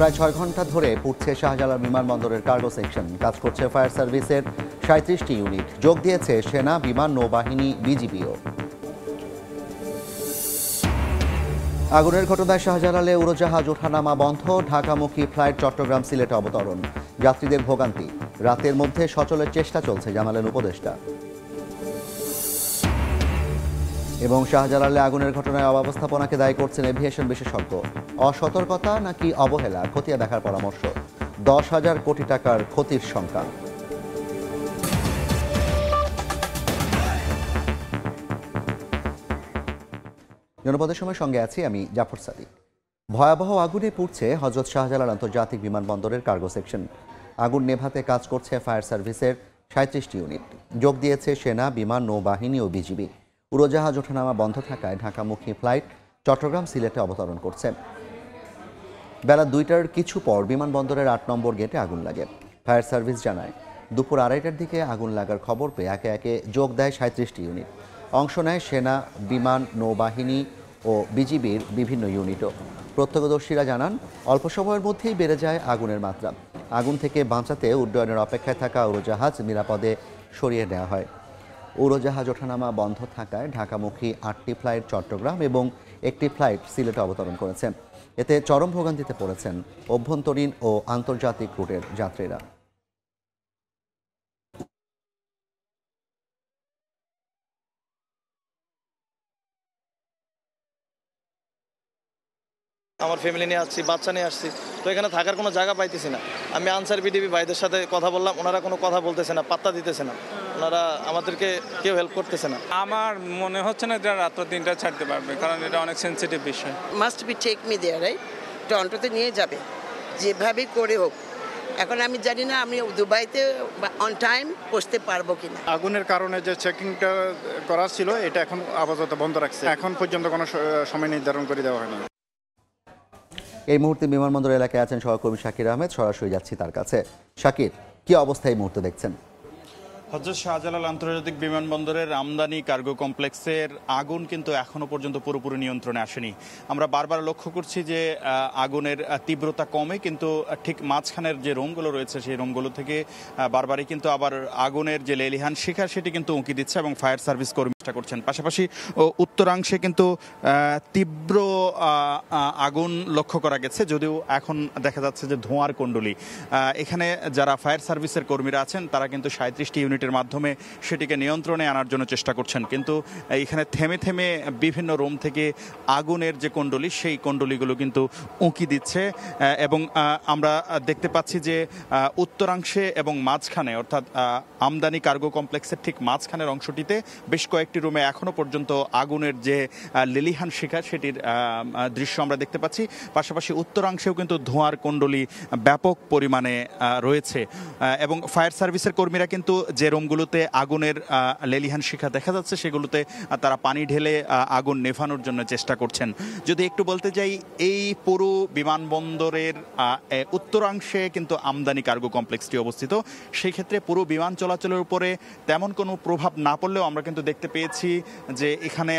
প্রায় 6 ঘন্টা ধরে পুড়ছে শাহজালাল বিমানবন্দরের কার্গো সেকশন। কাজ করছে ফায়ার সার্ভিসের 37টি ইউনিট, যোগ দিয়েছে সেনা, বিমান, নৌবাহিনী, বিজিবিও। আগুনের ঘটনায় শাহজালালে উড়োজাহাজ ওঠানামা বন্ধ, ঢাকামুখী ফ্লাইট চট্টগ্রাম সিলেটে অবতরণ, যাত্রীদের ভোগান্তি। রাতের মধ্যে সচলের চেষ্টা চলছে, জানালেন উপদেষ্টা। এবং শাহজালালে আগুনের ঘটনায় অব্যবস্থাপনাকে দায়ী করছেন এভিয়েশন বিশেষজ্ঞ। অসতর্কতা নাকি অবহেলা, খতিয়ে দেখার পরামর্শ। 10,000 কোটি টাকার ক্ষতির শঙ্কা। জনপদের সময় সঙ্গে আছি আমি জাফর সাদিক। ভয়াবহ আগুনে পুড়ছে হযরত শাহজালাল আন্তর্জাতিক বিমানবন্দরের কার্গো সেকশন। আগুন নেভাতে কাজ করছে ফায়ার সার্ভিসের 37টি ইউনিট, যোগ দিয়েছে সেনা, বিমান, নৌবাহিনী ও বিজিবি। উড়োজাহাজ ওঠানামা বন্ধ থাকায় ঢাকামুখী ফ্লাইট চট্টগ্রাম সিলেটে অবতরণ করছে। বেলা 2টার কিছু পর বিমানবন্দরের 8 নম্বর গেটে আগুন লাগে। ফায়ার সার্ভিস জানায়, দুপুর 2:30টার দিকে আগুন লাগার খবর পেয়ে একে একে যোগ দেয় 37টি ইউনিট। অংশ নেয় সেনা, বিমান, নৌবাহিনী ও বিজিবির বিভিন্ন ইউনিটও। প্রত্যক্ষদর্শীরা জানান, অল্প সময়ের মধ্যেই বেড়ে যায় আগুনের মাত্রা। আগুন থেকে বাঁচাতে উড্ডয়নের অপেক্ষায় থাকা উড়োজাহাজ নিরাপদে সরিয়ে নেওয়া হয়। উড়োজাহাজ ওঠানামা বন্ধ থাকায় ঢাকামুখী 8টি ফ্লাইট চট্টগ্রাম এবং একটি ফ্লাইট সিলেটে অবতরণ করেছে। এতে চরম ভোগান্তিতে পড়েছেন অভ্যন্তরীণ ও আন্তর্জাতিক রুটের যাত্রীরা। আমার ফ্যামিলি নিয়ে আসছি, বাচ্চা নিয়ে আসছি, তো এখানে থাকার কোনো জায়গা পাইতেছি না। আমি আনসার বিডিবি ভাইদের সাথে কথা বললাম, ওনারা কোনো কথা বলতেছে না, পাত্তা দিতেছে না, ওনারা আমাদেরকে কেউ হেল্প করতেছে না। আমার মনে হচ্ছে না যে রাত্র 3টা ছাড়তে পারবে, কারণ এটা অনেক সেন্সিটিভ বিষয়। Must be take me there, right? টরন্টোতে নিয়ে যাবে যেভাবে করে হোক। এখন আমি জানি না আমি দুবাইতে অন টাইম পৌঁছতে পারবো কিনা। আগুনের কারণে যে চেকিংটা করা ছিল এটা এখন আপাতত বন্ধ রাখছে, এখন পর্যন্ত কোনো সময় নির্ধারণ করে দেওয়া হয়নি। এই মুহূর্তে বিমানবন্দর এলাকায় আছেন সহকর্মী শাকির আহমেদ, সরাসরি যাচ্ছি তার কাছে। শাকির, কি অবস্থা এই মুহূর্তে দেখছেন? হযরত শাহজালাল আন্তর্জাতিক বিমানবন্দরের আমদানি কার্গো কমপ্লেক্সের আগুন কিন্তু এখনো পর্যন্ত পুরোপুরি নিয়ন্ত্রণে আসেনি। আমরা বারবার লক্ষ্য করছি যে আগুনের তীব্রতা কমে, কিন্তু ঠিক মাঝখানের যে রুমগুলো রয়েছে সেই রুমগুলো থেকে বারবারই কিন্তু আবার আগুনের যে লেলিহান শিখা সেটি কিন্তু উঁকি দিচ্ছে এবং ফায়ার সার্ভিস কর্মী চেষ্টা করছেন। পাশাপাশি উত্তরাংশে কিন্তু তীব্র আগুন লক্ষ্য করা গেছে, যদিও এখন দেখা যাচ্ছে যে ধোঁয়ার কুণ্ডলী। এখানে যারা ফায়ার সার্ভিসের কর্মীরা আছেন তারা কিন্তু 37টি ইউনিটের মাধ্যমে সেটিকে নিয়ন্ত্রণে আনার জন্য চেষ্টা করছেন, কিন্তু এখানে থেমে থেমে বিভিন্ন রুম থেকে আগুনের যে কুণ্ডলী সেই কুণ্ডলীগুলো কিন্তু উঁকি দিচ্ছে। এবং আমরা দেখতে পাচ্ছি যে উত্তরাংশে এবং মাঝখানে, অর্থাৎ আমদানি কার্গো কমপ্লেক্সের ঠিক মাঝখানের অংশটিতে বেশ কয়েকটি রুমে এখনো পর্যন্ত আগুনের যে লেলিহান শিখা সেটির দৃশ্য আমরা দেখতে পাচ্ছি। পাশাপাশি উত্তরাংশেও কিন্তু ধোঁয়ার কুণ্ডলী ব্যাপক পরিমাণে রয়েছে এবং ফায়ার সার্ভিসের কর্মীরা কিন্তু যে রুমগুলোতে আগুনের লেলিহান শিখা দেখা যাচ্ছে সেগুলোতে তারা পানি ঢেলে আগুন নেভানোর জন্য চেষ্টা করছেন। যদি একটু বলতে যাই, এই পুরো বিমানবন্দরের উত্তরাংশে কিন্তু আমদানি কার্গো কমপ্লেক্সটি অবস্থিত। সেই ক্ষেত্রে পুরো বিমান চলাচলের উপরে তেমন কোনো প্রভাব না পড়লেও আমরা কিন্তু দেখতে পেয়েছি যে এখানে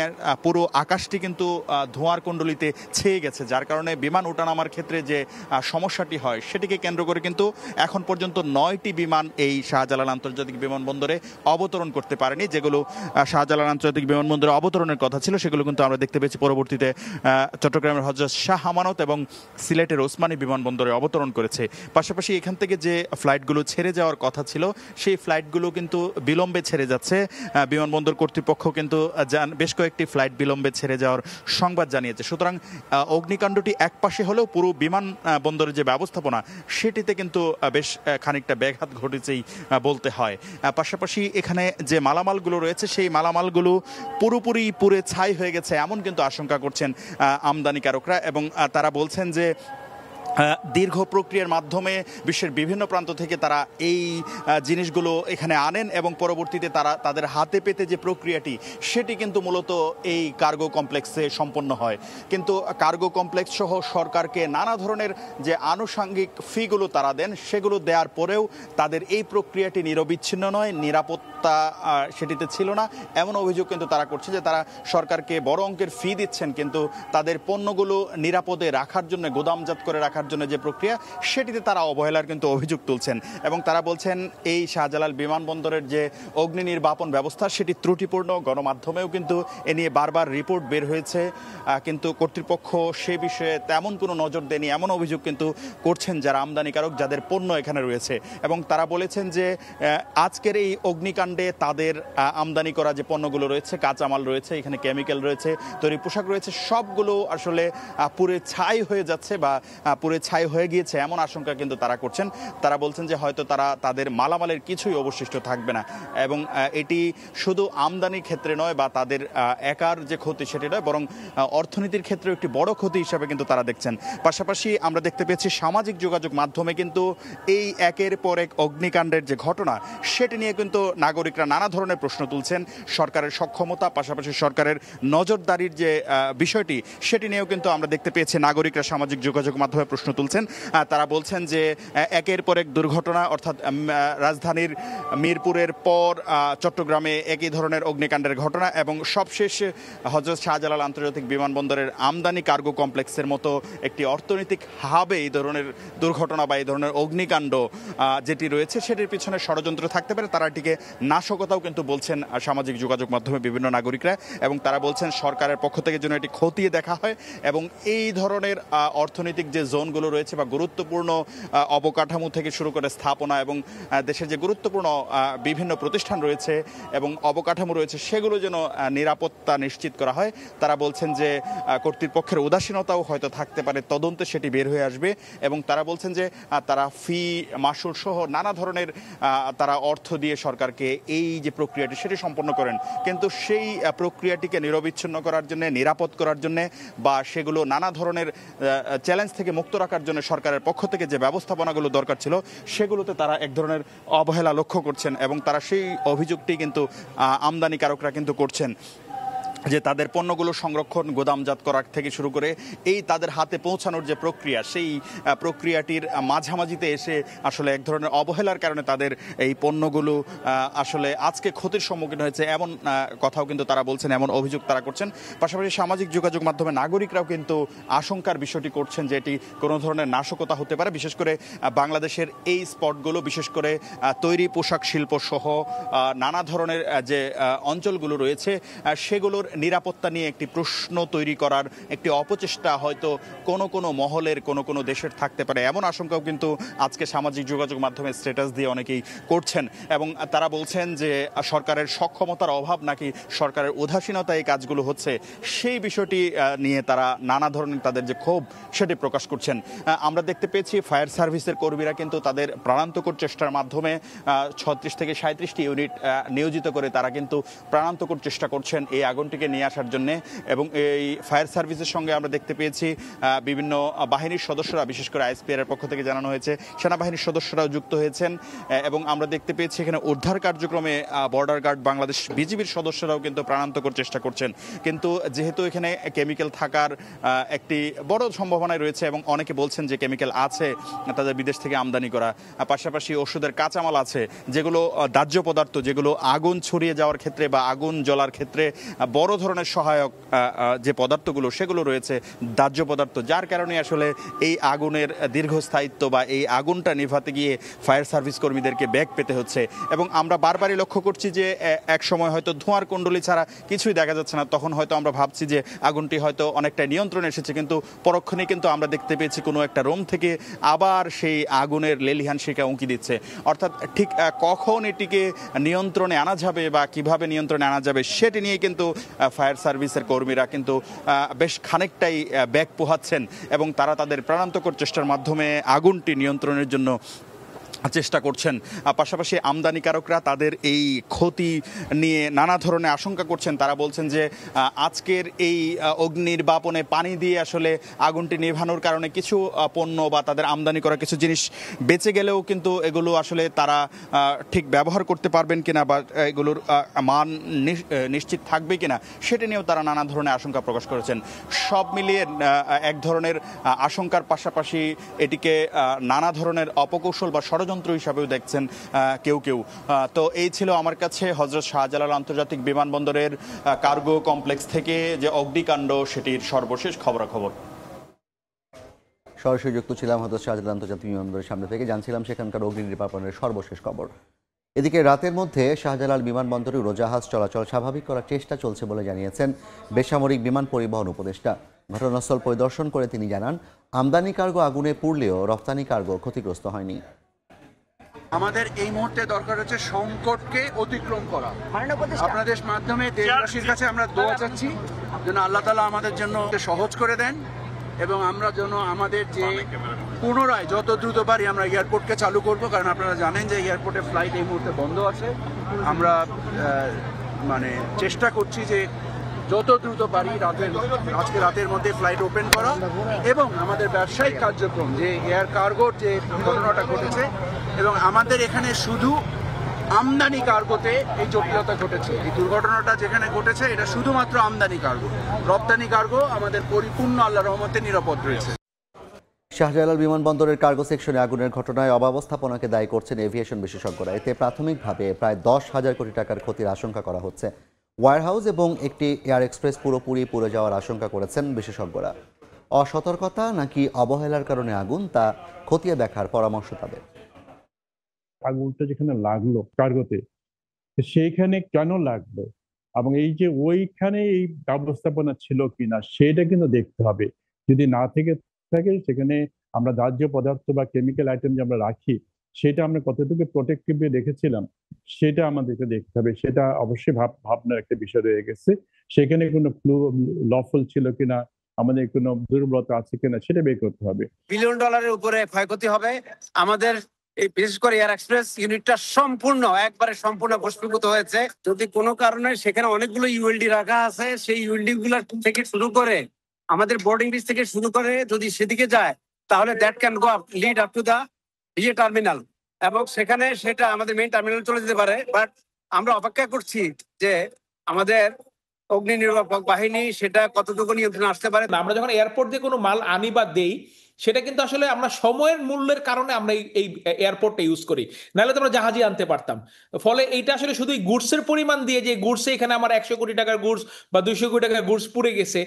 পুরো আকাশটি কিন্তু ধোঁয়ার কুণ্ডলীতে ছেয়ে গেছে, যার কারণে বিমান ওঠানামার ক্ষেত্রে যে সমস্যাটি হয় সেটিকে কেন্দ্র করে কিন্তু এখন পর্যন্ত 9টি বিমান এই শাহজালাল আন্তর্জাতিক বিমানবন্দরে অবতরণ করতে পারেনি। যেগুলো শাহজালাল আন্তর্জাতিক বিমানবন্দরে অবতরণের কথা ছিল সেগুলো কিন্তু আমরা দেখতে পেয়েছি পরবর্তীতে চট্টগ্রামের হযরত শাহ আমানত এবং সিলেটের ওসমানী বিমানবন্দরে অবতরণ করেছে। পাশাপাশি এখান থেকে যে ফ্লাইটগুলো ছেড়ে যাওয়ার কথা ছিল সেই ফ্লাইটগুলো কিন্তু বিলম্বে ছেড়ে যাচ্ছে। বিমানবন্দর কর্তৃপক্ষ কিন্তু বেশ কয়েকটি ফ্লাইট বিলম্বে ছেড়ে যাওয়ার সংবাদ জানিয়েছে। সুতরাং অগ্নিকাণ্ডটি এক পাশে হলেও পুরো বিমানবন্দরের যে ব্যবস্থাপনা সেটিতে কিন্তু বেশ খানিকটা ব্যাঘাত ঘটেছেই বলতে হয়। পাশাপাশি এখানে যে মালামালগুলো রয়েছে সেই মালামালগুলো পুরোপুরি পুড়ে ছাই হয়ে গেছে এমন কিন্তু আশঙ্কা করছেন আমদানিকারকরা এবং তারা বলছেন যে দীর্ঘ প্রক্রিয়ার মাধ্যমে বিশ্বের বিভিন্ন প্রান্ত থেকে তারা এই জিনিসগুলো এখানে আনেন এবং পরবর্তীতে তারা তাদের হাতে পেতে যে প্রক্রিয়াটি সেটি কিন্তু মূলত এই কার্গো কমপ্লেক্সে সম্পন্ন হয়। কিন্তু কার্গো কমপ্লেক্স সহ সরকারকে নানা ধরনের যে আনুষঙ্গিক ফিগুলো তারা দেন সেগুলো দেওয়ার পরেও তাদের এই প্রক্রিয়াটি নিরবিচ্ছিন্ন নয়, নিরাপত্তা সেটিতে ছিল না এমন অভিযোগ কিন্তু তারা করছে যে তারা সরকারকে বড় অঙ্কের ফি দিচ্ছেন কিন্তু তাদের পণ্যগুলো নিরাপদে রাখার জন্য, গোদামজাত করে রাখার রাখার জন্য যে প্রক্রিয়া সেটিতে তারা অবহেলার কিন্তু অভিযোগ তুলছেন এবং তারা বলছেন এই শাহজালাল বিমানবন্দরের যে অগ্নি নির্বাপন ব্যবস্থা সেটি ত্রুটিপূর্ণ। গণমাধ্যমেও কিন্তু এ নিয়ে বারবার রিপোর্ট বের হয়েছে, কিন্তু কর্তৃপক্ষ সে বিষয়ে তেমন কোনো নজর দেয়নি এমন অভিযোগ কিন্তু করছেন যারা আমদানিকারক, যাদের পণ্য এখানে রয়েছে। এবং তারা বলেছেন যে আজকের এই অগ্নিকাণ্ডে তাদের আমদানি করা যে পণ্যগুলো রয়েছে, কাঁচামাল রয়েছে, এখানে কেমিক্যাল রয়েছে, তৈরি পোশাক রয়েছে, সবগুলো আসলে পুড়ে ছাই হয়ে যাচ্ছে বা পুড়ে ছাই হয়ে গিয়েছে এমন আশঙ্কা কিন্তু তারা করছেন। তারা বলছেন যে হয়তো তাদের মালামালের কিছুই অবশিষ্ট থাকবে না এবং এটি শুধু আমদানি ক্ষেত্রে নয় বা তাদের একার যে ক্ষতি সেটি নয়, বরং অর্থনীতির ক্ষেত্রে একটি বড় ক্ষতি হিসাবে কিন্তু তারা দেখছেন। পাশাপাশি আমরা দেখতে পেয়েছি সামাজিক যোগাযোগ মাধ্যমে কিন্তু এই একের পর এক অগ্নিকাণ্ডের যে ঘটনা সেটি নিয়ে কিন্তু নাগরিকরা নানা ধরনের প্রশ্ন তুলছেন। সরকারের সক্ষমতা, পাশাপাশি সরকারের নজরদারির যে বিষয়টি সেটি নিয়েও কিন্তু আমরা দেখতে পেয়েছি নাগরিকরা সামাজিক যোগাযোগ মাধ্যমে প্রশ্ন তুলছেন। তারা বলছেন যে একের পর এক দুর্ঘটনা, অর্থাৎ রাজধানীর মিরপুরের পর চট্টগ্রামে একই ধরনের অগ্নিকাণ্ডের ঘটনা এবং সবশেষ হযরত শাহজালাল আন্তর্জাতিক বিমানবন্দরের আমদানি কার্গো কমপ্লেক্সের মতো একটি অর্থনৈতিক হাবে এই ধরনের দুর্ঘটনা বা এই ধরনের অগ্নিকাণ্ড যেটি রয়েছে সেটির পিছনে ষড়যন্ত্র থাকতে পারে। তারা এটিকে নাশকতাও কিন্তু বলছেন সামাজিক যোগাযোগ মাধ্যমে বিভিন্ন নাগরিকরা, এবং তারা বলছেন সরকারের পক্ষ থেকে যেন এটি খতিয়ে দেখা হয় এবং এই ধরনের অর্থনৈতিক যে জোনগুলো রয়েছে বা গুরুত্বপূর্ণ অবকাঠামো থেকে শুরু করে স্থাপনা এবং দেশের যে গুরুত্বপূর্ণ বিভিন্ন প্রতিষ্ঠান রয়েছে এবং অবকাঠামো রয়েছে সেগুলো যেন নিরাপত্তা নিশ্চিত করা হয়। তারা বলছেন যে কর্তৃপক্ষের উদাসীনতাও হয়তো থাকতে পারে, তদন্তে সেটি বের হয়ে আসবে এবং তারা বলছেন যে তারা ফি মাসুল সহ নানা ধরনের তারা অর্থ দিয়ে সরকারকে এই যে প্রক্রিয়াটি সেটি সম্পন্ন করেন, কিন্তু সেই প্রক্রিয়াটিকে নিরবিচ্ছিন্ন করার জন্য, নিরাপদ করার জন্য বা সেগুলো নানা ধরনের চ্যালেঞ্জ থেকে মুক্ত রাখার জন্য সরকারের পক্ষ থেকে যে ব্যবস্থাপনাগুলো দরকার ছিল সেগুলোতে তারা এক ধরনের অবহেলা লক্ষ্য করছেন এবং তারা সেই অভিযোগটি কিন্তু আমদানিকারকরা কিন্তু করছেন যে তাদের পণ্যগুলো সংরক্ষণ, গোদামজাত করার থেকে শুরু করে এই তাদের হাতে পৌঁছানোর যে প্রক্রিয়া সেই প্রক্রিয়াটির মাঝামাঝিতে এসে আসলে এক ধরনের অবহেলার কারণে তাদের এই পণ্যগুলো আসলে আজকে ক্ষতির সম্মুখীন হয়েছে এমন কথাও কিন্তু তারা বলছেন, এমন অভিযোগ তারা করছেন। পাশাপাশি সামাজিক যোগাযোগ মাধ্যমে নাগরিকরাও কিন্তু আশঙ্কার বিষয়টি করছেন যে এটি কোনো ধরনের নাশকতা হতে পারে। বিশেষ করে বাংলাদেশের এই স্পটগুলো, বিশেষ করে তৈরি পোশাক শিল্প সহ নানা ধরনের যে অঞ্চলগুলো রয়েছে সেগুলোর নিরাপত্তা নিয়ে একটি প্রশ্ন তৈরি করার একটি অপচেষ্টা হয়তো কোনো মহলের কোনো দেশের থাকতে পারে এমন আশঙ্কাও কিন্তু আজকে সামাজিক যোগাযোগ মাধ্যমে স্ট্যাটাস দিয়ে অনেকেই করছেন এবং তারা বলছেন যে সরকারের সক্ষমতার অভাব নাকি সরকারের উদাসীনতা এই কাজগুলো হচ্ছে সেই বিষয়টি নিয়ে তারা নানা ধরনের তাদের যে ক্ষোভ সেটি প্রকাশ করছেন। আমরা দেখতে পেয়েছি ফায়ার সার্ভিসের কর্মীরা কিন্তু তাদের প্রাণান্তকর চেষ্টার মাধ্যমে 36 থেকে 37টি ইউনিট নিয়োজিত করে তারা কিন্তু প্রাণান্তকর চেষ্টা করছেন এই আগুনটিকে নিয়ে আসার জন্য। এবং এই ফায়ার সার্ভিসের সঙ্গে আমরা দেখতে পেয়েছি বিভিন্ন বাহিনীর সদস্যরা, বিশেষ করে আইএসপিআর এর পক্ষ থেকে জানানো হয়েছে সেনাবাহিনীর সদস্যরাও যুক্ত হয়েছেন এবং আমরা দেখতে পেয়েছি এখানে উদ্ধার কার্যক্রমে বর্ডার গার্ড বাংলাদেশ বিজিবির সদস্যরাও কিন্তু প্রাণান্তকর চেষ্টা করছেন। কিন্তু যেহেতু এখানে কেমিক্যাল থাকার একটি বড় সম্ভাবনায় রয়েছে এবং অনেকে বলছেন যে কেমিক্যাল আছে তাদের বিদেশ থেকে আমদানি করা, পাশাপাশি ওষুধের কাঁচামাল আছে যেগুলো দাহ্য পদার্থ, যেগুলো আগুন ছড়িয়ে যাওয়ার ক্ষেত্রে বা আগুন জ্বলার ক্ষেত্রে বড় ধরনের সহায়ক যে পদার্থগুলো সেগুলো রয়েছে দাহ্য পদার্থ, যার কারণে আসলে এই আগুনের দীর্ঘস্থায়িত্ব বা এই আগুনটা নিভাতে গিয়ে ফায়ার সার্ভিস কর্মীদেরকে ব্যাক পেতে হচ্ছে। এবং আমরা বারবারই লক্ষ্য করছি যে এক সময় হয়তো ধোঁয়ার কুণ্ডলী ছাড়া কিছুই দেখা যাচ্ছে না, তখন হয়তো আমরা ভাবছি যে আগুনটি হয়তো অনেকটা নিয়ন্ত্রণে এসেছে, কিন্তু পরক্ষণেই কিন্তু আমরা দেখতে পেয়েছি কোনো একটা রুম থেকে আবার সেই আগুনের লেলিহান শিখা উঁকি দিচ্ছে। অর্থাৎ ঠিক কখন এটিকে নিয়ন্ত্রণে আনা যাবে বা কিভাবে নিয়ন্ত্রণে আনা যাবে সেটি নিয়ে কিন্তু ফায়ার সার্ভিসের কর্মীরা কিন্তু বেশ খানিকটাই ব্যাক পোহাচ্ছেন এবং তারা তাদের প্রাণান্তকর চেষ্টার মাধ্যমে আগুনটি নিয়ন্ত্রণের জন্য চেষ্টা করছেন। পাশাপাশি আমদানিকারকরা তাদের এই ক্ষতি নিয়ে নানা ধরনের আশঙ্কা করছেন। তারা বলছেন যে আজকের এই অগ্নিনির্বাপনে পানি দিয়ে আসলে আগুনটি নেভানোর কারণে কিছু পণ্য বা তাদের আমদানি করা কিছু জিনিস বেঁচে গেলেও কিন্তু এগুলো আসলে তারা ঠিক ব্যবহার করতে পারবেন কিনা বা এগুলোর মান নিশ্চিত থাকবে কিনা সেটা নিয়েও তারা নানা ধরনের আশঙ্কা প্রকাশ করেছেন। সব মিলিয়ে এক ধরনের আশঙ্কার পাশাপাশি এটিকে নানা ধরনের অপকৌশল বা ষড়যন্ত্র হিসাবেও দেখছেন কেউ কেউ। তো এই ছিল আমার কাছে হযরত শাহজালাল আন্তর্জাতিক বিমানবন্দরের কার্গো কমপ্লেক্স থেকে যে অগ্নিকাণ্ড সেটির সর্বশেষ খবরাখবর। সরাসরি যুক্ত ছিলাম হযরত শাহজালাল আন্তর্জাতিক বিমানবন্দরের সামনে থেকে, জানছিলাম সেখানকার অগ্নি নির্বাপনের সর্বশেষ খবর। এদিকে রাতের মধ্যে শাহজালাল বিমানবন্দরে উড়োজাহাজ চলাচল স্বাভাবিক করার চেষ্টা চলছে বলে জানিয়েছেন বেসামরিক বিমান পরিবহন উপদেষ্টা। ঘটনাস্থল পরিদর্শন করে তিনি জানান, আমদানি কার্গো আগুনে পুড়লেও রপ্তানি কার্গো ক্ষতিগ্রস্ত হয়নি। আমাদের এই মুহূর্তে দরকার হচ্ছে সংকটকে অতিক্রম করা। আপনাদের মাধ্যমে দেশবাসীর কাছে আমরা দোয়া চাচ্ছি যেন আল্লাহ তাআলা আমাদের জন্য সহজ করে দেন এবং আমরা যেন আমাদের যে পুনরায় যত দ্রুত পারি আমরা এয়ারপোর্টকে চালু করব, কারণ আপনারা জানেন যে এয়ারপোর্টে ফ্লাইট এই মুহূর্তে বন্ধ আছে। আমরা চেষ্টা করছি যে যত দ্রুত পারি আজকে রাতের মধ্যে ফ্লাইট ওপেন করা এবং আমাদের ব্যবসায়িক কার্যক্রম যে এয়ার কার্গোর যে ঘটনাটা ঘটেছে, এবং আমাদের এখানে শুধু আমদানি কার্গোতে এই জটিলতা ঘটেছে। এই দুর্ঘটনাটা যেখানে ঘটেছে এটা শুধুমাত্র আমদানি কার্গো, রপ্তানি কার্গো আমাদের পরিপূর্ণ আল্লাহর রহমতে নিরাপদ রয়েছে। শাহজালাল বিমানবন্দরের কার্গো সেকশনে আগুনের ঘটনায় অব্যবস্থাপনাকে দায়ী করছেন এভিয়েশন বিশেষজ্ঞরা। এতে প্রাথমিকভাবে প্রায় 10,000 কোটি টাকার ক্ষতির আশঙ্কা করা হচ্ছে। ওয়্যারহাউস এবং একটি এয়ার এক্সপ্রেস পুরোপুরি পুড়ে যাওয়ার আশঙ্কা করেছেন বিশেষজ্ঞরা। অসতর্কতা নাকি অবহেলার কারণে আগুন, তা খতিয়ে দেখার পরামর্শ তাদের। আগুনটা যেখানে লাগলো কার্গোতে, সেইখানে কেন লাগলো এবং এই যে ওইখানে এই ব্যবস্থাপনা ছিল কিনা সেটা কিন্তু দেখতে হবে। যদি না থেকে থাকে সেখানে আমরা দাহ্য পদার্থ বা কেমিক্যাল আইটেম যে আমরা রাখি সেটা আমরা কতটুকু প্রোটেক্টিভলি রেখেছিলাম সেটা আমাদেরকে দেখতে হবে। সেটা অবশ্যই ভাবনার একটা বিষয় রয়ে গেছে। সেখানে কোনো লফল ছিল কিনা, আমাদের কোনো দুর্বলতা আছে কিনা সেটা বের করতে হবে। $1 বিলিয়ন উপরে ক্ষয়ক্ষতি হবে। আমাদের এই বিশেষ করে এয়ার এক্সপ্রেস ইউনিটটা একবারে সম্পূর্ণ ভস্মীভূত হয়েছে। যদি কোনো কারণে সেখানে অনেকগুলো ইউএলডি রাখা আছে, সেই ইউএলডি গুলা থেকে শুরু করে আমাদের বোর্ডিং ব্রিজ থেকে শুরু করে যদি সেদিকে যায় তাহলে that can go lead up to the terminal, এবং সেখানে সেটা আমাদের মেইন টার্মিনাল চলে যেতে পারে। বাট আমরা অপেক্ষা করছি যে আমাদের অগ্নি নির্বাপক বাহিনী সেটা কতটুকু নিয়ন্ত্রণে আসতে পারে। আমরা যখন এয়ারপোর্ট দিয়ে কোনো মাল আনি বা দেই সেটা কিন্তু আসলে আমরা সময়ের মূল্যের কারণে আমরা এই এয়ারপোর্টটা ইউজ করি, নাহলে তো আমরা জাহাজে আনতে পারতাম। ফলে এইটা আসলে শুধু গুডসের পরিমাণ দিয়ে যে গুডসে এখানে আমার 100 কোটি টাকার গুডস বা 200 কোটি টাকার গুডস পুড়ে গেছে,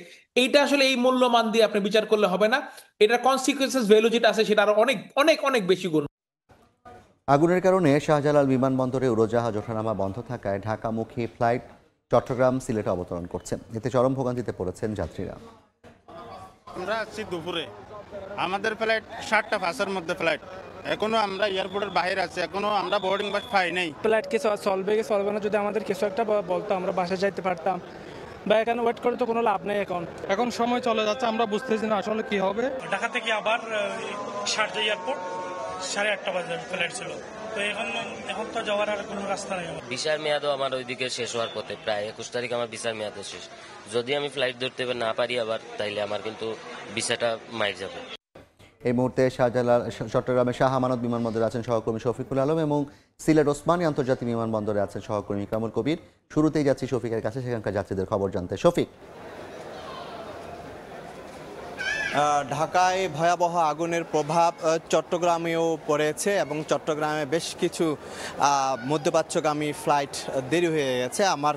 এইটা আসলে এই মূল্যমান দিয়ে আপনি বিচার করলে হবে না। এটার কনসিকুয়েন্সেস ভ্যালু যেটা আছে সেটা আরো অনেক অনেক অনেক বেশি গুণ। আগুনের কারণে শাহজালাল বিমানবন্দরে উড়োজাহাজ ওঠানামা বন্ধ থাকায় ঢাকামুখী ফ্লাইট চট্টগ্রাম সিলেটে অবতরণ করছে। এতে চরম ভোগান্তিতে পড়েছেন যাত্রীরা। আমরা আসছি দুপুরে, আমাদের ফ্লাইট 7টা 5-এর মধ্যে ফ্লাইট, এখনো আমরা এয়ারপোর্টের বাইরে আছি, এখনো আমরা বোর্ডিং পাস পাই নাই। ফ্লাইট কিছু চলবে কি চলবে না, যদি আমাদের কিছু একটা বলতো আমরা বাসায় যাইতে পারতাম, বা এখানে ওয়েট করে তো কোনো লাভ নেই। এখন সময় চলে যাচ্ছে, আমরা বুঝতেছি না আসলে কি হবে। ঢাকা থেকে আবার শারজা এয়ারপোর্ট 8:30 বাজে ফ্লাইট ছিল, তো এখন তো যাওয়ার আর কোনো রাস্তা নেই। ভিসার মেয়াদও আমার ওইদিকে শেষ হওয়ার পথে, প্রায় 21 তারিখ আমার ভিসার মেয়াদও শেষ। যদি আমি ফ্লাইট ধরতে না পারি আবার, তাইলে আমার কিন্তু ভিসাটা মাইর যাবে। এই মুহূর্তে চট্টগ্রামের শাহ আমানত বিমানবন্দরে আছেন সহকর্মী শফিকুল আলম এবং সিলেট ওসমানী আন্তর্জাতিক বিমানবন্দরে আছেন সহকর্মী ইকরামুল কবির। শুরুতেই যাচ্ছি শফিকের কাছে, সেখানকার যাত্রীদের খবর জানতে। শফিক, ঢাকায় ভয়াবহ আগুনের প্রভাব চট্টগ্রামেও পড়েছে এবং চট্টগ্রামে বেশ কিছু মধ্যপ্রাচ্যগামী ফ্লাইট দেরি হয়ে গেছে। আমার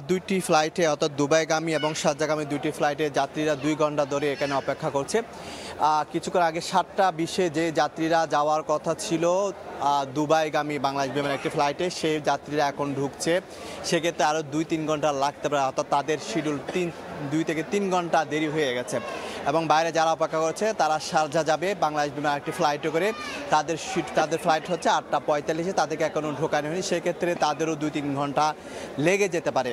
2টি ফ্লাইটে, অর্থাৎ দুবাইগামী এবং শারজাগামী 2টি ফ্লাইটে যাত্রীরা 2 ঘন্টা ধরে এখানে অপেক্ষা করছে। কিছুক্ষণ আগে 7টা20-এ যে যাত্রীরা যাওয়ার কথা ছিল দুবাইগামী বাংলাদেশ বিমানের একটি ফ্লাইটে, সেই যাত্রীরা এখন ঢুকছে। সেক্ষেত্রে আরও 2-3 ঘন্টা লাগতে পারে, অর্থাৎ তাদের শিডিউল 2 থেকে 3 ঘন্টা দেরি হয়ে গেছে। এবং বাইরে যারা অপেক্ষা করছে তারা শারজা যাবে বাংলাদেশ বিমানের একটি ফ্লাইটে করে, তাদের ফ্লাইট হচ্ছে 8:45-এ, তাদেরকে এখনও ঢোকানো হয়নি। সেক্ষেত্রে তাদেরও 2-3 ঘন্টা লেগে যেতে পারে।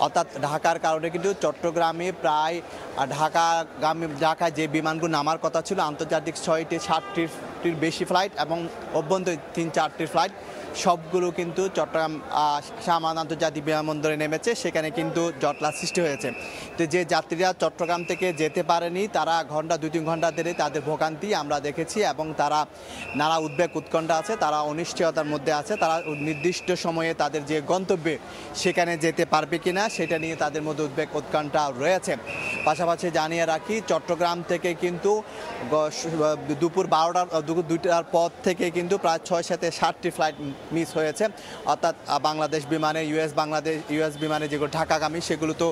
অর্থাৎ ঢাকার কারণে কিন্তু চট্টগ্রামে প্রায় ঢাকায় যে বিমানগুলো নামার কথা ছিল আন্তর্জাতিক 60-60টির বেশি ফ্লাইট এবং অভ্যন্তরীণ 3-4টির ফ্লাইট, সবগুলো কিন্তু চট্টগ্রাম শাহ আমানত আন্তর্জাতিক বিমানবন্দরে নেমেছে। সেখানে কিন্তু জটলা সৃষ্টি হয়েছে। তো যে যাত্রীরা চট্টগ্রাম থেকে যেতে পারেনি তারা 2-3 ঘন্টা ধরে তাদের ভোগান্তি আমরা দেখেছি এবং তারা নানা উদ্বেগ উৎকণ্ঠা আছে, তারা অনিশ্চয়তার মধ্যে আছে। তারা নির্দিষ্ট সময়ে তাদের যে গন্তব্যে সেখানে যেতে পারবে কিনা সেটা নিয়ে তাদের মধ্যে উদ্বেগ উৎকণ্ঠা রয়েছে। পাশাপাশি জানিয়ে রাখি, চট্টগ্রাম থেকে কিন্তু দুপুর 2টার পর থেকে কিন্তু প্রায় 6-7টি ফ্লাইট মিস হয়েছে। অর্থাৎ বাংলাদেশ বিমানে ইউএস বিমানে যেগুলো ঢাকাগামী সেগুলো তো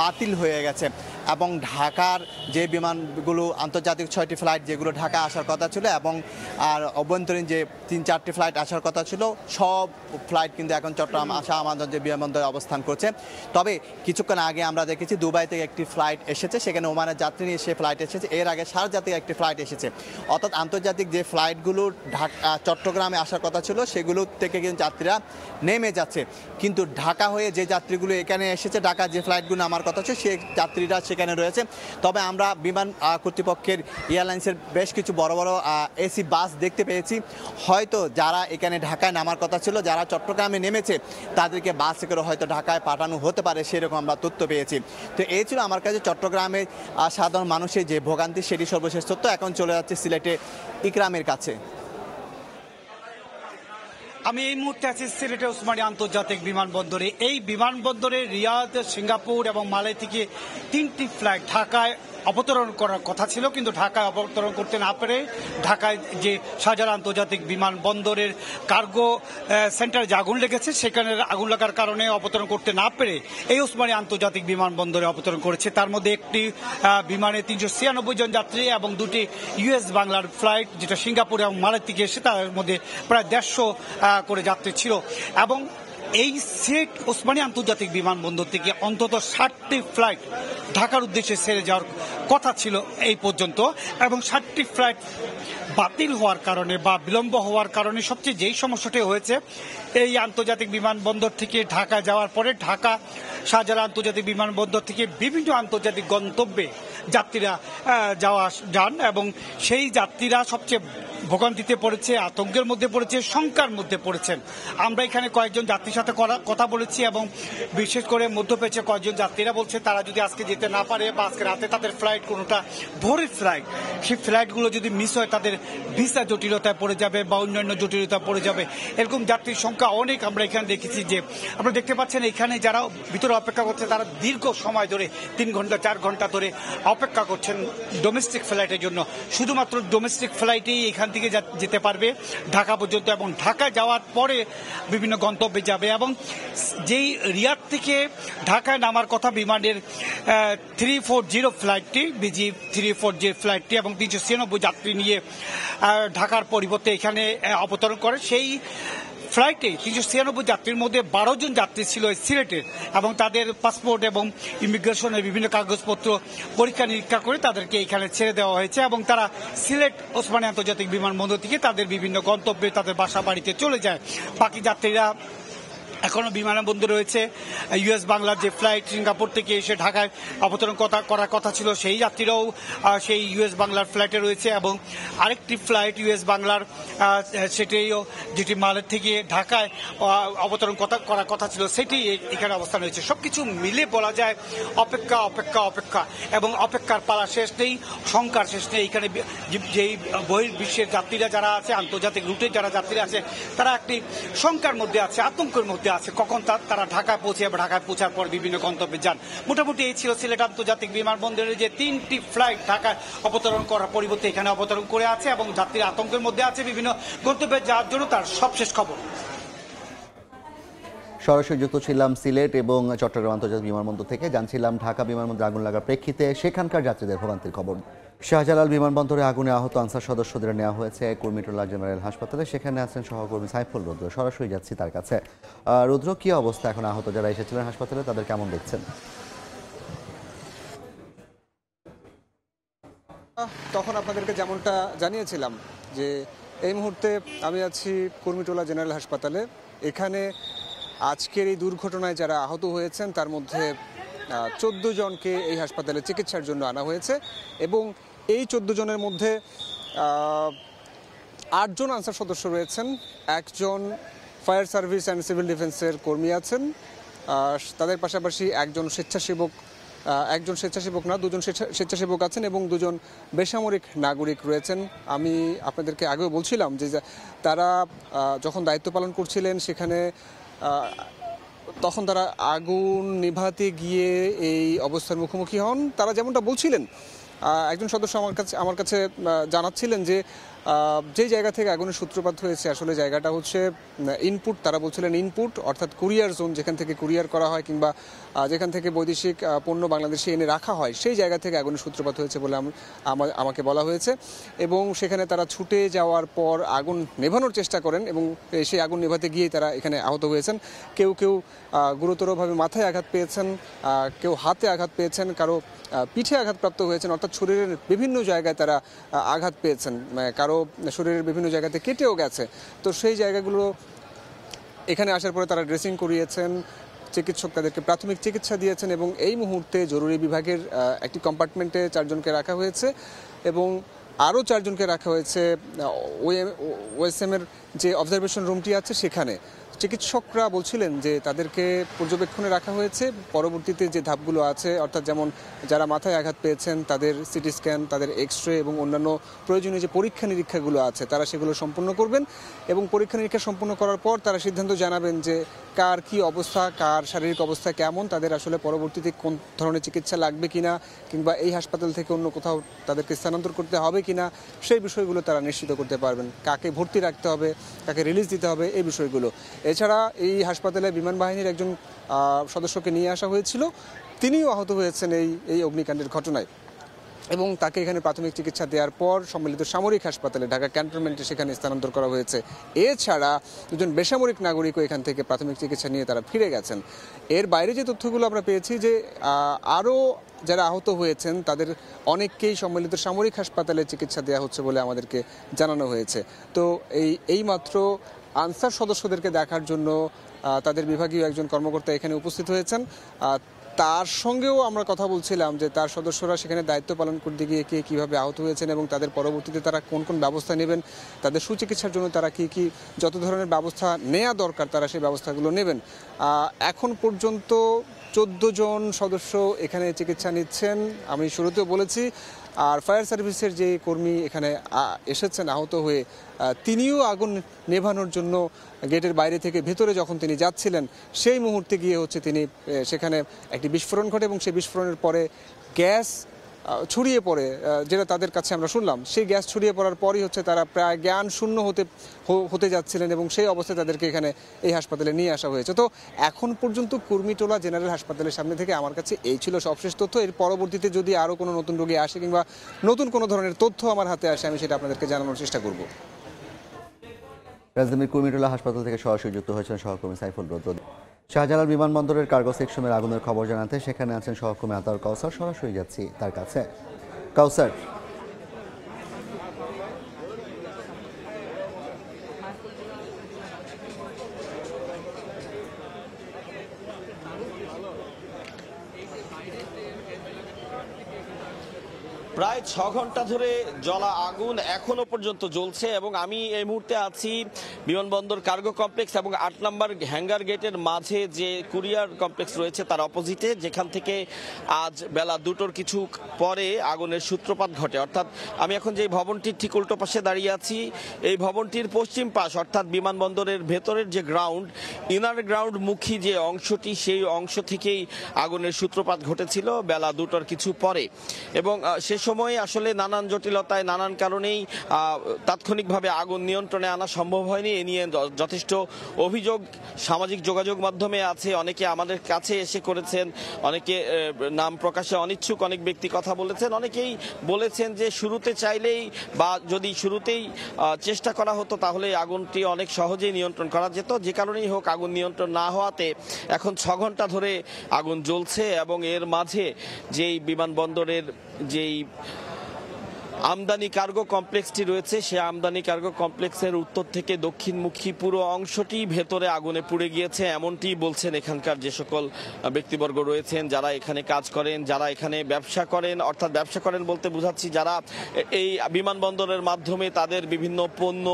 বাতিল হয়ে গেছে। এবং ঢাকার যে বিমানগুলো আন্তর্জাতিক 6টি ফ্লাইট যেগুলো ঢাকা আসার কথা ছিল এবং আর অভ্যন্তরীণ যে 3-4টি ফ্লাইট আসার কথা ছিল সব ফ্লাইট কিন্তু এখন চট্টগ্রাম শাহ আমানত যে বিমানবন্দরে অবস্থান করছে। তবে কিছুক্ষণ আগে আমরা দেখেছি দুবাই থেকে একটি ফ্লাইট এসেছে, সেখানে ওমানের যাত্রী নিয়ে সে ফ্লাইট এসেছে। এর আগে শারজাহ থেকে একটি ফ্লাইট এসেছে। অর্থাৎ আন্তর্জাতিক যে ফ্লাইটগুলো চট্টগ্রামে আসার কথা ছিল সেগুলো থেকে কিন্তু যাত্রীরা নেমে যাচ্ছে, কিন্তু ঢাকা হয়ে যে যাত্রীগুলো এখানে এসেছে, ঢাকা যে ফ্লাইটগুলো নামার কথা ছিল সেই যাত্রীরা সেখানে রয়েছে। তবে আমরা বিমান কর্তৃপক্ষের এয়ারলাইন্সের বেশ কিছু বড় বড় এসি বাস দেখতে পেয়েছি। হয়তো যারা এখানে ঢাকায় নামার কথা ছিল, যারা চট্টগ্রামে নেমেছে তাদেরকে বাসে করে হয়তো ঢাকায় পাঠানো হতে পারে, সেরকম আমরা তথ্য পেয়েছি। তো এই ছিল আমার কাছে চট্টগ্রামে সাধারণ মানুষের যে ভোগান্তি সেটি সর্বশেষ তথ্য। এখন চলে যাচ্ছে সিলেটে ইকরামের কাছে। আমি এই মুহূর্তে আছি সিলেটে ওসমানী আন্তর্জাতিক বিমানবন্দরে। এই বিমানবন্দরে রিয়াদ, সিঙ্গাপুর এবং মালয় থেকে 3টি ফ্লাইট ঢাকায় অবতরণ করার কথা ছিল, কিন্তু ঢাকায় অবতরণ করতে না পেরে ঢাকায় যে শাহজালাল আন্তর্জাতিক বিমানবন্দরের কার্গো সেন্টারে যে আগুন লেগেছে সেখানে আগুন লাগার কারণে অবতরণ করতে না পেরে এই ওসমানী আন্তর্জাতিক বিমানবন্দরে অবতরণ করেছে। তার মধ্যে একটি বিমানে 396 জন যাত্রী এবং 2টি ইউএস বাংলার ফ্লাইট যেটা সিঙ্গাপুর এবং মালয় থেকে এসে তার মধ্যে প্রায় 150 করে যাত্রী ছিল। এবং এই সিলেট ওসমানী আন্তর্জাতিক বিমানবন্দর থেকে অন্তত 60টি ফ্লাইট ঢাকার উদ্দেশ্যে ছেড়ে যাওয়ার কথা ছিল এই পর্যন্ত, এবং 60টি ফ্লাইট বাতিল হওয়ার কারণে বা বিলম্ব হওয়ার কারণে সবচেয়ে যেই সমস্যাটি হয়েছে, এই আন্তর্জাতিক বিমানবন্দর থেকে ঢাকা যাওয়ার পরে ঢাকা শাহজালাল আন্তর্জাতিক বিমানবন্দর থেকে বিভিন্ন আন্তর্জাতিক গন্তব্যে যাত্রীরা যান এবং সেই যাত্রীরা সবচেয়ে ভোগান্তিতে পড়েছে, আতঙ্কের মধ্যে পড়েছে, শঙ্কার মধ্যে পড়েছেন। আমরা এখানে কয়েকজন যাত্রীর সাথে কথা বলেছি এবং বিশেষ করে মধ্যপ্রাচ্যে কয়েকজন যাত্রীরা বলছে তারা যদি আজকে যেতে না পারে বা আজকে রাতে তাদের ফ্লাইট কোনোটা ভোরের ফ্লাইট, সেই ফ্লাইটগুলো যদি মিস হয় তাদের ভিসা জটিলতায় পড়ে যাবে বা অন্যান্য জটিলতায় পড়ে যাবে। এরকম যাত্রীর সংখ্যা অনেক আমরা এখানে দেখেছি। যে আপনারা দেখতে পাচ্ছেন এখানে যারা ভিতরে অপেক্ষা করছে তারা দীর্ঘ সময় ধরে 3 ঘন্টা 4 ঘন্টা ধরে অপেক্ষা করছেন ডোমেস্টিক ফ্লাইটের জন্য। শুধুমাত্র ডোমেস্টিক ফ্লাইটেই এখান থেকে যেতে পারবে ঢাকা পর্যন্ত এবং ঢাকা যাওয়ার পরে বিভিন্ন গন্তব্যে যাবে। এবং যেই রিয়াদ থেকে ঢাকায় নামার কথা বিমানের 340 ফ্লাইটটি, বিজি 340 ফ্লাইটটি এবং 396 যাত্রী নিয়ে ঢাকার পরিবর্তে এখানে অবতরণ করে, সেই ফ্লাইটে 396 যাত্রীর মধ্যে 12 জন যাত্রী ছিল সিলেটের এবং তাদের পাসপোর্ট এবং ইমিগ্রেশনের বিভিন্ন কাগজপত্র পরীক্ষা নিরীক্ষা করে তাদেরকে এখানে ছেড়ে দেওয়া হয়েছে এবং তারা সিলেট ওসমানী আন্তর্জাতিক বিমানবন্দর থেকে তাদের বিভিন্ন গন্তব্যে তাদের বাসা বাড়িতে চলে যায়। বাকি যাত্রীরা এখনো বিমানবন্দরে রয়েছে। ইউএস বাংলার যে ফ্লাইট সিঙ্গাপুর থেকে এসে ঢাকায় অবতরণ করার কথা ছিল সেই যাত্রীরাও সেই ইউএস বাংলার ফ্লাইটে রয়েছে এবং আরেকটি ফ্লাইট ইউএস বাংলার সেটিও যেটি মালের থেকে ঢাকায় অবতরণ করার কথা ছিল সেটি এখানে অবস্থান রয়েছে। সবকিছু মিলে বলা যায় অপেক্ষা অপেক্ষা অপেক্ষা এবং অপেক্ষার পালা শেষ নেই, শঙ্কার শেষ নেই। এখানে যেই বহির্বিশ্বের যাত্রীরা যারা আছে, আন্তর্জাতিক রুটে যারা যাত্রীরা আছে, তারা একটি শঙ্কার মধ্যে আছে, আতঙ্কের মধ্যে আছে কখন তারা ঢাকায় পৌঁছে এবং ঢাকায় পৌঁছার পর বিভিন্ন গন্তব্যে যান। মোটামুটি এই ছিল সিলেট আন্তর্জাতিক বিমানবন্দরের যে 3টি ফ্লাইট ঢাকায় অবতরণ করার পরিবর্তে এখানে অবতরণ করে আছে এবং যাত্রীরা আতঙ্কের মধ্যে আছে বিভিন্ন গন্তব্যে যাওয়ার জন্য। তার সবশেষ খবর। সরাসরি যুক্ত ছিলাম সিলেট এবং চট্টগ্রাম আন্তর্জাতিক বিমানবন্দর থেকে, জানছিলাম ঢাকা বিমানবন্দরে আগুন লাগার প্রেক্ষিতে সেখানকার যাত্রীদের ভোগান্তির খবর। শাহজালাল বিমানবন্দরে আগুনে আহত আনসার সদস্যদের নেওয়া হয়েছে কুর্মিটোলা জেনারেল হাসপাতালে। সেখানে আছেন সহকর্মী সাইফুল রুদ্র, সরাসরি যাচ্ছি তার কাছে। রুদ্র, কি অবস্থা এখন? আহত যারা এসেছিলেন হাসপাতালে তাদের কেমন দেখছেন? তখন আপনাদেরকে যেমনটা জানিয়েছিলাম যে এই মুহূর্তে আমি আছি কুর্মিটোলা জেনারেল হাসপাতালে। এখানে আজকের এই দুর্ঘটনায় যারা আহত হয়েছেন তার মধ্যে 14 জনকে এই হাসপাতালে চিকিৎসার জন্য আনা হয়েছে এবং এই 14 জনের মধ্যে 8 জন আনসার সদস্য রয়েছেন, একজন ফায়ার সার্ভিস অ্যান্ড সিভিল ডিফেন্সের কর্মী আছেন, তাদের পাশাপাশি একজন স্বেচ্ছাসেবক না 2জন স্বেচ্ছাসেবক আছেন এবং 2 জন বেসামরিক নাগরিক রয়েছেন। আমি আপনাদেরকে আগেও বলছিলাম যে তারা যখন দায়িত্ব পালন করছিলেন সেখানে তখন তারা আগুন নেভাতে গিয়ে এই অবস্থার মুখোমুখি হন। তারা যেমনটা বলছিলেন, একজন সদস্য আমার কাছে জানাচ্ছিলেন যে যে জায়গা থেকে আগুনের সূত্রপাত হয়েছে আসলে জায়গাটা হচ্ছে ইনপুট, তারা বলছিলেন ইনপুট অর্থাৎ কুরিয়ার জোন, যেখান থেকে কুরিয়ার করা হয় কিংবা যেখান থেকে বৈদেশিক পণ্য বাংলাদেশে এনে রাখা হয় সেই জায়গা থেকে আগুনের সূত্রপাত হয়েছে বলে আমাকে বলা হয়েছে। এবং সেখানে তারা ছুটে যাওয়ার পর আগুন নেভানোর চেষ্টা করেন এবং সেই আগুন নেভাতে গিয়েই তারা এখানে আহত হয়েছেন। কেউ কেউ গুরুতরভাবে মাথায় আঘাত পেয়েছেন, কেউ হাতে আঘাত পেয়েছেন, কারো পিঠে আঘাতপ্রাপ্ত হয়েছেন, অর্থাৎ শরীরের বিভিন্ন জায়গায় তারা আঘাত পেয়েছেন, কারো শরীরের বিভিন্ন জায়গাতে কেটেও গেছে। তো সেই জায়গাগুলো এখানে আসার পরে তারা ড্রেসিং করিয়েছেন, চিকিৎসক তাদেরকে প্রাথমিক চিকিৎসা দিয়েছেন এবং এই মুহূর্তে জরুরি বিভাগের একটি কম্পার্টমেন্টে 4 জনকে রাখা হয়েছে এবং আরও 4 জনকে রাখা হয়েছে ওএসএমের যে অবজারভেশন রুমটি আছে সেখানে। চিকিৎসকরা বলছিলেন যে তাদেরকে পর্যবেক্ষণে রাখা হয়েছে, পরবর্তীতে যে ধাপগুলো আছে অর্থাৎ যেমন যারা মাথায় আঘাত পেয়েছেন তাদের সিটি স্ক্যান, তাদের এক্স-রে এবং অন্যান্য প্রয়োজনীয় যে পরীক্ষা নিরীক্ষাগুলো আছে তারা সেগুলো সম্পূর্ণ করবেন এবং পরীক্ষা নিরীক্ষা সম্পূর্ণ করার পর তারা সিদ্ধান্ত জানাবেন যে কার কি অবস্থা, কার শারীরিক অবস্থা কেমন, তাদের আসলে পরবর্তীতে কোন ধরনের চিকিৎসা লাগবে কিনা কিংবা এই হাসপাতাল থেকে অন্য কোথাও তাদেরকে স্থানান্তর করতে হবে কিনা সেই বিষয়গুলো তারা নিশ্চিত করতে পারবেন। কাকে ভর্তি রাখতে হবে, কাকে রিলিজ দিতে হবে, এই বিষয়গুলো। এছাড়া এই হাসপাতালে বিমান বাহিনীর একজন সদস্যকে নিয়ে আসা হয়েছিল, তিনিও আহত হয়েছেন এই অগ্নিকাণ্ডের ঘটনায় এবং তাকে এখানে প্রাথমিক চিকিৎসা দেওয়ার পর সম্মিলিত সামরিক হাসপাতালে ঢাকা ক্যান্টনমেন্টে সেখানে স্থানান্তর করা হয়েছে। এছাড়া দুজন বেসামরিক নাগরিকও এখান থেকে প্রাথমিক চিকিৎসা নিয়ে তারা ফিরে গেছেন। এর বাইরে যে তথ্যগুলো আমরা পেয়েছি যে আরও যারা আহত হয়েছেন তাদের অনেককেই সম্মিলিত সামরিক হাসপাতালে চিকিৎসা দেওয়া হচ্ছে বলে আমাদেরকে জানানো হয়েছে। তো এইমাত্র আনসার সদস্যদেরকে দেখার জন্য তাদের বিভাগীয় একজন কর্মকর্তা এখানে উপস্থিত হয়েছেন। তার সঙ্গেও আমরা কথা বলছিলাম যে তার সদস্যরা সেখানে দায়িত্ব পালন করতে গিয়ে কে কীভাবে আহত হয়েছেন এবং তাদের পরবর্তীতে তারা কোন কোন ব্যবস্থা নেবেন, তাদের সুচিকিৎসার জন্য তারা কি যত ধরনের ব্যবস্থা নেওয়া দরকার তারা সেই ব্যবস্থাগুলো নেবেন। এখন পর্যন্ত 14 জন সদস্য এখানে চিকিৎসা নিচ্ছেন, আমি শুরুতেও বলেছি। আর ফায়ার সার্ভিসের যে কর্মী এখানে এসেছেন আহত হয়ে, তিনিও আগুন নেভানোর জন্য গেটের বাইরে থেকে ভেতরে যখন তিনি যাচ্ছিলেন সেই মুহূর্তে গিয়ে তিনি সেখানে একটি বিস্ফোরণ ঘটে এবং সেই বিস্ফোরণের পরে গ্যাস ছড়িয়ে পড়ে, যেটা তাদের কাছে আমরা শুনলাম। সেই গ্যাস ছড়িয়ে পড়ার পরই তারা প্রায় জ্ঞান শূন্য হতে যাচ্ছিলেন এবং সেই অবস্থায় তাদেরকে এখানে এই হাসপাতালে নিয়ে আসা হয়েছে। তো এখন পর্যন্ত কুর্মিটোলা জেনারেল হাসপাতালের সামনে থেকে আমার কাছে এই ছিল সবশেষ তথ্য। এর পরবর্তীতে যদি আরও কোনো নতুন রোগী আসে কিংবা নতুন কোনো ধরনের তথ্য আমার হাতে আসে আমি সেটা আপনাদেরকে জানানোর চেষ্টা করব। রাজধানীর কুর্মিটোলা হাসপাতাল থেকে সরাসরি যুক্ত হয়েছেন সহকর্মী সাইফুল রোদ। শাহজালাল বিমানবন্দরের কার্গো সেকশনের আগুনের খবর জানাতে সেখানে আছেন সহকর্মী আতাউর কাউসার, সরাসরি যাচ্ছি তার কাছে। কাউসার, প্রায় 6 ঘন্টা ধরে জ্বলা আগুন এখনো পর্যন্ত জ্বলছে এবং আমি এই মুহূর্তে আছি বিমানবন্দর কার্গো কমপ্লেক্স এবং 8 নম্বর হ্যাঙ্গার গেটের মাঝে যে কুরিয়ার কমপ্লেক্স রয়েছে তার অপোজিটে, যেখান থেকে আজ বেলা 2টোর কিছু পরে আগুনের সূত্রপাত ঘটে। অর্থাৎ আমি এখন যে ভবনটির ঠিক উল্টো পাশে দাঁড়িয়ে আছি, এই ভবনটির পশ্চিম পাশ অর্থাৎ বিমানবন্দরের ভেতরের যে গ্রাউন্ড, ইনার গ্রাউন্ড মুখী যে অংশটি, সেই অংশ থেকেই আগুনের সূত্রপাত ঘটেছিল বেলা 2টোর কিছু পরে এবং সে সময় আসলে নানান জটিলতায় নানান কারণেই তাৎক্ষণিকভাবে আগুন নিয়ন্ত্রণে আনা সম্ভব হয়নি। এ নিয়ে যথেষ্ট অভিযোগ সামাজিক যোগাযোগ মাধ্যমে আছে, অনেকে আমাদের কাছে এসে করেছেন, অনেকে নাম প্রকাশে অনিচ্ছুক অনেক ব্যক্তি কথা বলেছেন, অনেকেই বলেছেন যে শুরুতে চাইলেই বা যদি শুরুতেই চেষ্টা করা হতো তাহলে আগুনটি অনেক সহজেই নিয়ন্ত্রণ করা যেত। যে কারণেই হোক আগুন নিয়ন্ত্রণ না হওয়াতে এখন 6 ঘন্টা ধরে আগুন জ্বলছে এবং এর মাঝে যেই বিমানবন্দরের যেই আমদানি কার্গো কমপ্লেক্সটি রয়েছে, সে আমদানি কার্গো কমপ্লেক্সের উত্তর থেকে দক্ষিণমুখী পুরো অংশটি ভেতরে আগুনে পুড়ে গিয়েছে, এমনটি বলছেন এখানকার যে সকল ব্যক্তিবর্গ রয়েছেন যারা এখানে কাজ করেন, যারা এখানে ব্যবসা করেন। অর্থাৎ ব্যবসা করেন বলতে বোঝাচ্ছি যারা এই বিমানবন্দরের মাধ্যমে তাদের বিভিন্ন পণ্য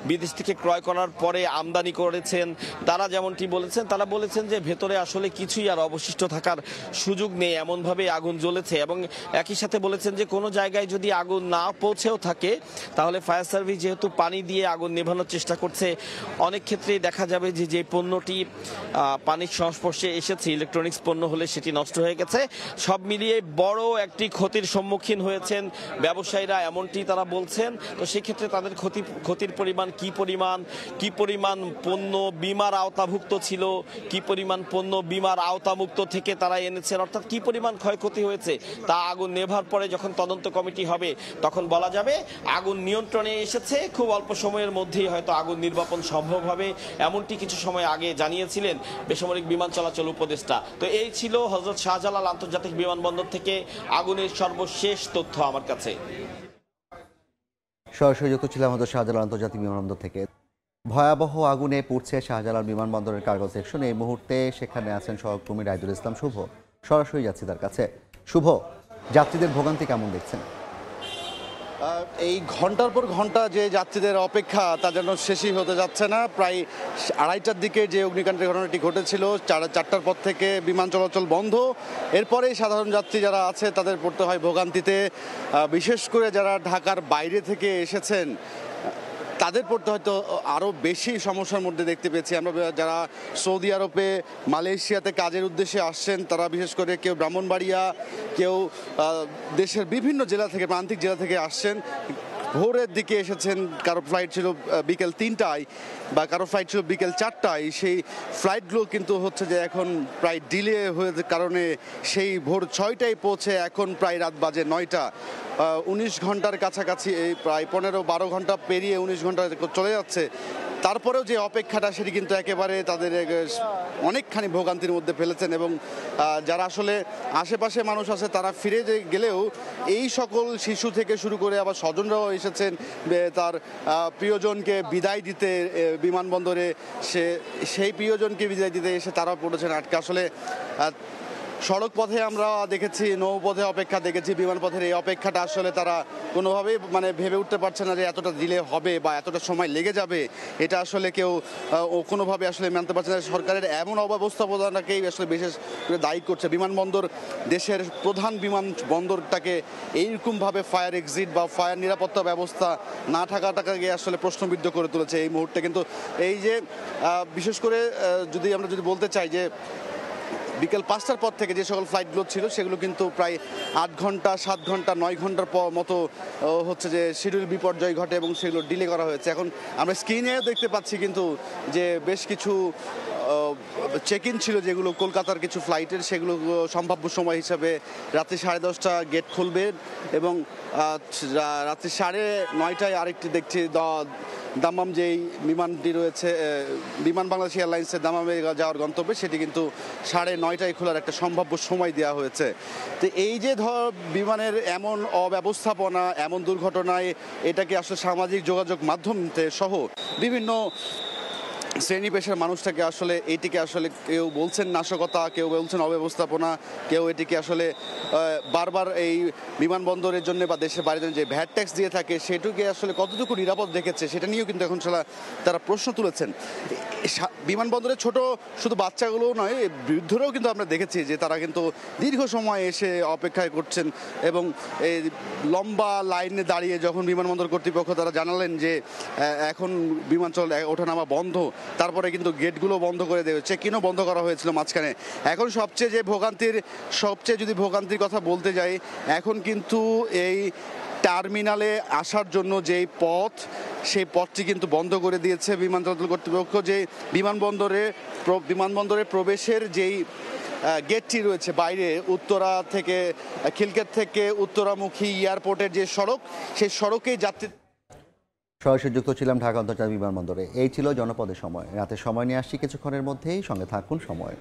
বিদেশ থেকে ক্রয় করার পরে আমদানি করেছেন, তারা যেমনটি বলেছেন, তারা বলেছেন যে ভেতরে আসলে কিছুই আর অবশিষ্ট থাকার সুযোগ নেই, এমনভাবে আগুন জ্বলেছে। এবং একই সাথে বলেছেন যে কোনো জায়গায় যদি আগুন না না পৌঁছেও থাকে তাহলে ফায়ার সার্ভিস যেহেতু পানি দিয়ে আগুন নেভানোর চেষ্টা করছে, অনেক ক্ষেত্রেই দেখা যাবে যে যে পণ্যটি পানির সংস্পর্শে এসেছে, ইলেকট্রনিক্স পণ্য হলে সেটি নষ্ট হয়ে গেছে। সব মিলিয়ে বড় একটি ক্ষতির সম্মুখীন হয়েছেন ব্যবসায়ীরা, এমনটি তারা বলছেন। তো সেক্ষেত্রে তাদের ক্ষতির পরিমাণ কি পরিমাণ পণ্য বিমার আওতাভুক্ত ছিল, কি পরিমাণ পণ্য বিমার আওতামুক্ত থেকে তারা এনেছেন, অর্থাৎ কি পরিমাণ ক্ষয়ক্ষতি হয়েছে তা আগুন নেভার পরে যখন তদন্ত কমিটি হবে তখন বলা যাবে। আগুন নিয়ন্ত্রণে এসেছে, খুব অল্প সময়ের মধ্যেই হয়তো আগুন নির্বাপন সম্ভব হবে, এমনটি কিছু সময় আগে জানিয়েছিলেন বেসামরিক বিমান চলাচল উপদেষ্টা। তো এই ছিল হযরত শাহজালাল আন্তর্জাতিক বিমানবন্দর থেকে আগুনের সর্বশেষ তথ্য আমার কাছে। সরাসরি যুক্ত ছিলাম হযরত শাহজালাল আন্তর্জাতিক বিমানবন্দর থেকে। ভয়াবহ আগুনে পুড়ছে শাহজালাল বিমানবন্দরের কার্গো সেকশন। এই মুহূর্তে সেখানে আছেন সহকর্মী রাইদুল ইসলাম শুভ। সরাসরি যাচ্ছি তার কাছে। শুভ, যাত্রীদের ভোগান্তি কেমন দেখছেন? এই ঘন্টার পর ঘন্টা যে যাত্রীদের অপেক্ষা তা যেন শেষই হতে যাচ্ছে না। প্রায় 2:30টার দিকে যে অগ্নিকাণ্ডের ঘটনাটি ঘটেছিল, 4টার পর থেকে বিমান চলাচল বন্ধ। এরপরেই সাধারণ যাত্রী যারা আছে তাদের পড়তে হয় ভোগান্তিতে। বিশেষ করে যারা ঢাকার বাইরে থেকে এসেছেন তাদের পড়তে হয়তো আরও বেশি সমস্যার মধ্যে দেখতে পেয়েছি আমরা। যারা সৌদি আরবে, মালয়েশিয়াতে কাজের উদ্দেশ্যে আসছেন তারা বিশেষ করে কেউ ব্রাহ্মণবাড়িয়া, কেউ দেশের বিভিন্ন জেলা থেকে, প্রান্তিক জেলা থেকে আসছেন। ভোরের দিকে এসেছেন, কারো ফ্লাইট ছিল বিকেল 3টায় বা কারো ফ্লাইট ছিল বিকেল 4টায়। সেই ফ্লাইটগুলো কিন্তু হচ্ছে যে এখন প্রায় ডিলে হয়ে কারণে সেই ভোর 6টায় পৌঁছে এখন প্রায় রাত বাজে 9টা। 19 ঘন্টার কাছাকাছি, এই প্রায় 15-12 ঘন্টা পেরিয়ে 19 ঘন্টা চলে যাচ্ছে। তারপরেও যে অপেক্ষাটা সেটি কিন্তু একেবারে তাদের অনেকখানি ভোগান্তির মধ্যে ফেলেছেন। এবং যারা আসলে আশেপাশে মানুষ আছে তারা ফিরে গেলেও এই সকল শিশু থেকে শুরু করে আবার স্বজনরাও এসেছেন তার প্রিয়জনকে বিদায় দিতে বিমানবন্দরে। সেই প্রিয়জনকে বিদায় দিতে এসে তারা পড়েছেন আটকে। আসলে সড়ক পথে আমরা দেখেছি, নৌপথে অপেক্ষা দেখেছি, বিমান পথের এই অপেক্ষাটা আসলে তারা কোনোভাবেই ভেবে উঠতে পারছে না যে এতটা ডিলে হবে বা এতটা সময় লেগে যাবে। এটা আসলে কেউ কোনোভাবে আসলে মানতে পারছে না। সরকারের এমন অব্যবস্থাপনাকেই আসলে বিশেষ করে দায়ী করছে। বিমানবন্দর দেশের প্রধান বিমানবন্দরটাকে এইরকমভাবে ফায়ার এক্সিট বা ফায়ার নিরাপত্তা ব্যবস্থা না থাকাটাকে আসলে প্রশ্নবিদ্ধ করে তুলেছে এই মুহূর্তে। কিন্তু এই যে বিশেষ করে আমরা যদি বলতে চাই যে বিকেল 5টার পর থেকে যে সকল ফ্লাইটগুলো ছিল সেগুলো কিন্তু প্রায় 8 ঘন্টা, 7 ঘন্টা, 9 ঘন্টার মতো হচ্ছে যে শিডিউল বিপর্যয় ঘটে এবং সেগুলো ডিলে করা হয়েছে। এখন আমরা স্ক্রিনেও দেখতে পাচ্ছি কিন্তু যে বেশ কিছু চেক ইন ছিল যেগুলো কলকাতার কিছু ফ্লাইটের, সেগুলো সম্ভাব্য সময় হিসাবে রাত্রি 10:30 গেট খুলবে এবং রাত্রি 9:30 আরেকটি দেখছি দামাম যেই বিমানটি রয়েছে, বিমান বাংলাদেশ এয়ারলাইন্সের দামামে যাওয়ার গন্তব্যে, সেটি কিন্তু 9:30 খোলার একটা সম্ভাব্য সময় দেওয়া হয়েছে। তো এই যে বিমানের এমন অব্যবস্থাপনা, এমন দুর্ঘটনায় এটাকে আসলে সামাজিক যোগাযোগ মাধ্যম সহ বিভিন্ন শ্রেণী পেশার মানুষটাকে আসলে এটিকে আসলে কেউ বলছেন নাশকতা, কেউ বলছেন অব্যবস্থাপনা, কেউ এটিকে আসলে বারবার এই বিমানবন্দরের জন্য বা দেশের বাইরে যে ভ্যাট ট্যাক্স দিয়ে থাকে সেটুকে আসলে কতটুকু নিরাপদ দেখেছে সেটা নিয়েও কিন্তু এখন তারা প্রশ্ন তুলেছেন। বিমানবন্দরে ছোট শুধু বাচ্চাগুলোও নয়, বৃদ্ধরাও কিন্তু আমরা দেখেছি যে তারা কিন্তু দীর্ঘ সময় এসে অপেক্ষায় করছেন এবং এই লম্বা লাইনে দাঁড়িয়ে যখন বিমানবন্দর কর্তৃপক্ষ তারা জানালেন যে এখন বিমান ওঠানামা বন্ধ, তারপরে কিন্তু গেটগুলো বন্ধ করে দেওয়া, চেক ইনও বন্ধ করা হয়েছিল মাঝখানে। এখন সবচেয়ে যদি ভোগান্তির কথা বলতে যাই, এখন কিন্তু এই টার্মিনালে আসার জন্য যেই পথ, সেই পথটি কিন্তু বন্ধ করে দিয়েছে বিমান চলাচল কর্তৃপক্ষ। যে বিমানবন্দরে প্রবেশের যেই গেটটি রয়েছে বাইরে, উত্তরা থেকে, খিলক্ষেত থেকে উত্তরামুখী এয়ারপোর্টের যে সড়ক, সেই সড়কেই যাত্রী। সরাসরি যুক্ত ছিলাম ঢাকা আন্তর্জাতিক বিমানবন্দরে। এই ছিল জনপদের সময়। রাতের সময় নিয়ে আসছি কিছুক্ষণের মধ্যেই, সঙ্গে থাকুন সময়।